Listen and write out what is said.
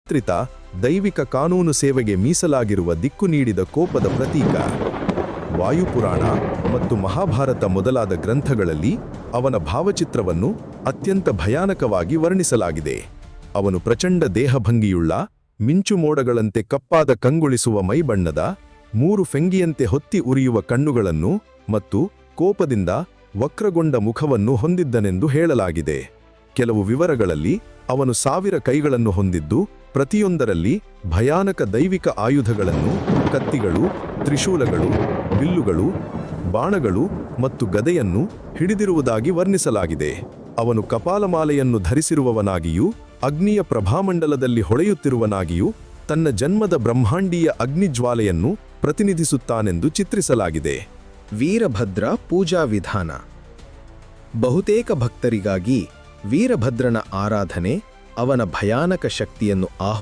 ಚಿತ್ರಿತ ದೈವಿಕ ಕಾನೂನು ಸೇವೆಗೆ ಮೀಸಲಾಗಿರುವ ದಿಕ್ಕು ನೀಡಿದ ಕೋಪದ ಪ್ರತೀಕ. ವಾಯುಪುರಾಣ ಮತ್ತು ಮಹಾಭಾರತ ಮೊದಲಾದ ಗ್ರಂಥಗಳಲ್ಲಿ ಅವನ ಭಾವಚಿತ್ರವನ್ನು ಅತ್ಯಂತ ಭಯಾನಕವಾಗಿ ವರ್ಣಿಸಲಾಗಿದೆ. ಅವನು ಪ್ರಚಂಡ ದೇಹಭಂಗಿಯುಳ್ಳ, ಮಿಂಚುಮೋಡಗಳಂತೆ ಕಪ್ಪಾದ ಕಂಗೊಳಿಸುವ ಮೈಬಣ್ಣದ, 3 ಫೆಂಗಿಯಂತೆ ಹೊತ್ತಿ ಉರಿಯುವ ಕಣ್ಣುಗಳನ್ನು ಮತ್ತು ಕೋಪದಿಂದ ವಕ್ರಗೊಂಡ ಮುಖವನ್ನು ಹೊಂದಿದ್ದನೆಂದು ಹೇಳಲಾಗಿದೆ. ಕೆಲವು ವಿವರಗಳಲ್ಲಿ ಅವನು 1000 ಕೈಗಳನ್ನು ಹೊಂದಿದ್ದು, ಪ್ರತಿಯೊಂದರಲ್ಲಿ ಭಯಾನಕ ದೈವಿಕ ಆಯುಧಗಳನ್ನು, ಕತ್ತಿಗಳು, ತ್ರಿಶೂಲಗಳು, ಬಿಲ್ಲುಗಳು, ಬಾಣಗಳು ಮತ್ತು ಗದೆಯನ್ನು ಹಿಡಿದಿರುವುದಾಗಿ ವರ್ಣಿಸಲಾಗಿದೆ. ಅವನು ಕಪಾಲಮಾಲೆಯನ್ನು ಧರಿಸಿರುವವನಾಗಿಯೂ ಅಗ್ನಿಯ ಪ್ರಭಾಮಂಡಲದಲ್ಲಿ ಹೊಳೆಯುತ್ತಿರುವನಾಗಿಯೂ ತನ್ನ ಜನ್ಮದ ಬ್ರಹ್ಮಾಂಡೀಯ ಅಗ್ನಿಜ್ವಾಲೆಯನ್ನು ಪ್ರತಿನಿಧಿಸುತ್ತಾನೆಂದು ಚಿತ್ರಿಸಲಾಗಿದೆ. ವೀರಭದ್ರ ಪೂಜಾ ವಿಧಾನ. ಬಹುತೇಕ ಭಕ್ತರಿಗಾಗಿ ವೀರಭದ್ರನ ಆರಾಧನೆ ಅವನ ಭಯಾನಕ ಶಕ್ತಿಯನ್ನು